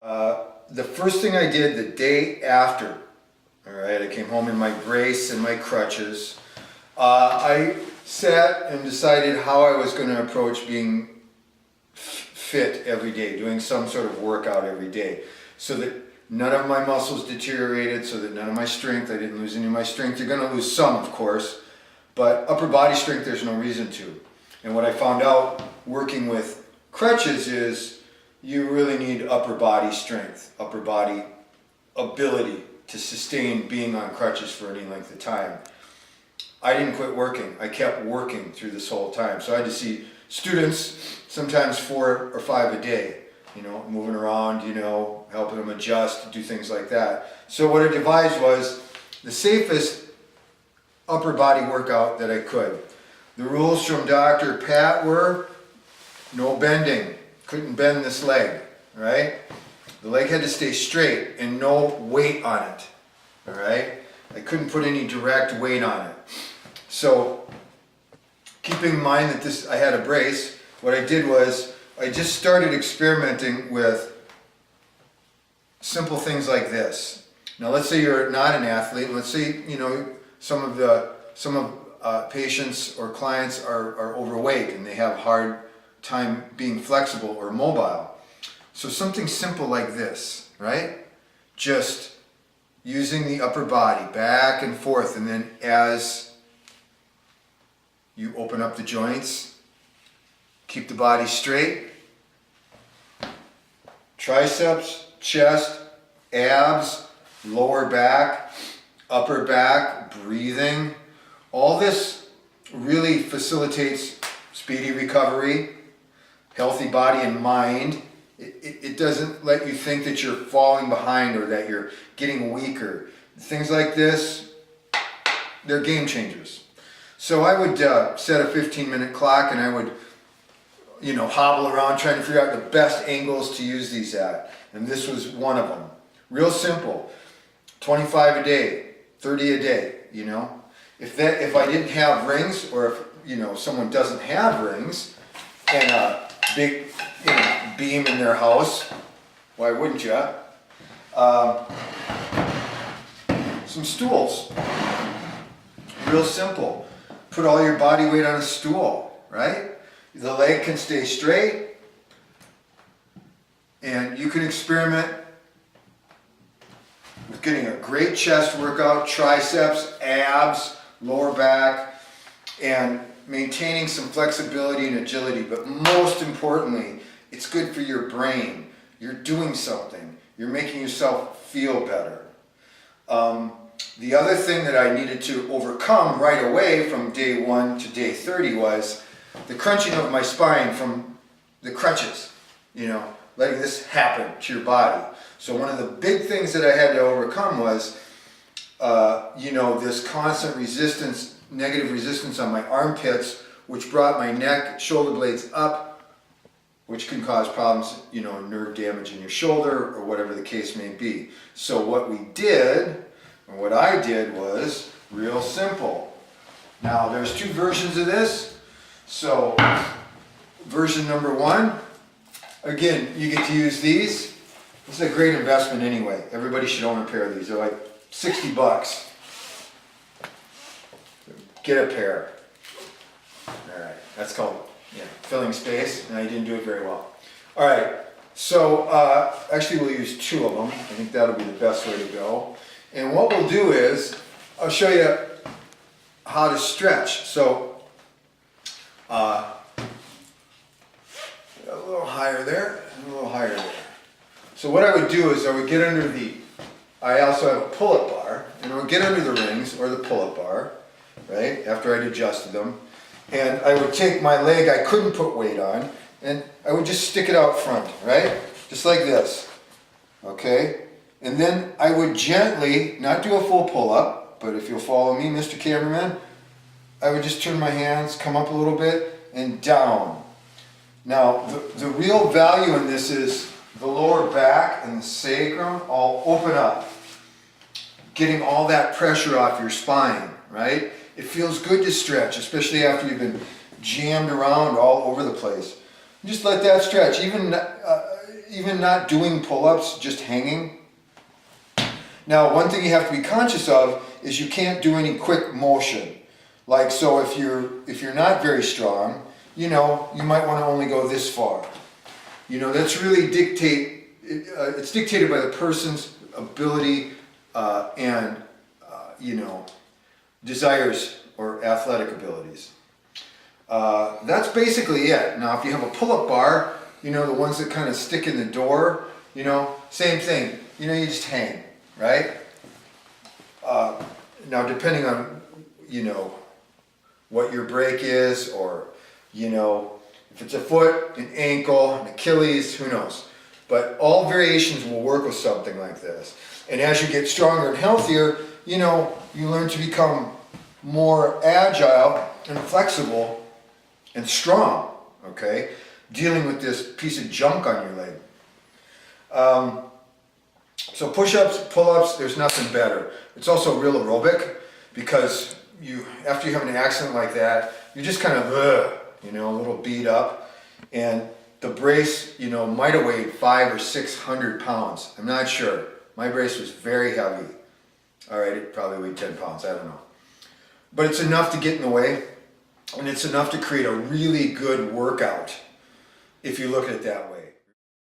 The first thing I did the day after, all right, I came home in my brace and my crutches. I sat and decided how I was going to approach being fit every day, doing some sort of workout every day, so that none of my muscles deteriorated, so that none of my strength, I didn't lose any of my strength. You're going to lose some, of course, but upper body strength, there's no reason to. And what I found out working with crutches is you really need upper body strength, upper body ability to sustain being on crutches for any length of time. I didn't quit working. I kept working through this whole time. So I had to see students, sometimes 4 or 5 a day, moving around, helping them adjust, do things like that. So what I devised was the safest upper body workout that I could. The rules from Dr. Pat were no bending. Couldn't bend this leg, right? The leg had to stay straight and no weight on it, all right? I couldn't put any direct weight on it. So, keeping in mind that I had a brace, what I did was I just started experimenting with simple things like this. Now, let's say you're not an athlete. Let's say some of patients or clients are overweight and they have hard time being flexible or mobile. So something simple like this, right? Just using the upper body back and forth, and then as you open up the joints, keep the body straight. Triceps, chest, abs, lower back, upper back, breathing. All this really facilitates speedy recovery, healthy body and mind. It doesn't let you think that you're falling behind or that you're getting weaker. Things like this, they're game changers. So I would set a 15-minute clock and I would, hobble around trying to figure out the best angles to use these at. And this was one of them. Real simple. 25 a day, 30 a day, If I didn't have rings, or if, someone doesn't have rings and a big, beam in their house, why wouldn't you? Some stools. Real simple. Put all your body weight on a stool, right? The leg can stay straight, and you can experiment with getting a great chest workout, triceps, abs, lower back, and maintaining some flexibility and agility. But most importantly, it's good for your brain. You're doing something. You're making yourself feel better. The other thing that I needed to overcome right away from day 1 to day 30 was the crunching of my spine from the crutches, letting this happen to your body. So one of the big things that I had to overcome was, this constant resistance, negative resistance on my armpits, which brought my neck, shoulder blades up, which can cause problems, nerve damage in your shoulder or whatever the case may be. So what I did was real simple. Now there's 2 versions of this. So version number 1, again, you get to use these. This is a great investment anyway. Everybody should own a pair of these. They're like $60. Get a pair. All right, that's called filling space, and I didn't do it very well. All right, so actually we'll use 2 of them. I think that'll be the best way to go. And what we'll do is, I'll show you how to stretch. So, a little higher there, and a little higher there. So what I would do is I would get under I also have a pull-up bar, and I would get under the rings or the pull-up bar, right, after I'd adjusted them. And I would take my leg I couldn't put weight on, and I would just stick it out front, right? Just like this, okay? And then I would gently, not do a full pull-up, but if you'll follow me, Mr. Cameraman, I would just turn my hands, come up a little bit, and down. Now, the real value in this is the lower back and the sacrum all open up, getting all that pressure off your spine, right? It feels good to stretch, especially after you've been jammed around all over the place. Just let that stretch. Even even not doing pull-ups, just hanging. Now, one thing you have to be conscious of is you can't do any quick motion. Like, so if you're not very strong, you know, you might want to only go this far. You know, that's really it's dictated by the person's ability and, you know, desires or athletic abilities. That's basically it. Now, if you have a pull-up bar, you know, the ones that kind of stick in the door, you know, same thing. You know, you just hang, right? Now, depending on, you know, what your break is, or, you know, if it's a foot, an ankle, an Achilles, who knows? But all variations will work with something like this. And as you get stronger and healthier, you know, you learn to become more agile and flexible and strong, okay? Dealing with this piece of junk on your leg. So push-ups, pull-ups, there's nothing better. It's also real aerobic, because after you have an accident like that, you're just kind of, you know, a little beat up. And the brace, you know, might have weighed 500 or 600 pounds. I'm not sure. My brace was very heavy. All right, it probably weighed 10 pounds, I don't know. But it's enough to get in the way, and it's enough to create a really good workout, if you look at it that way.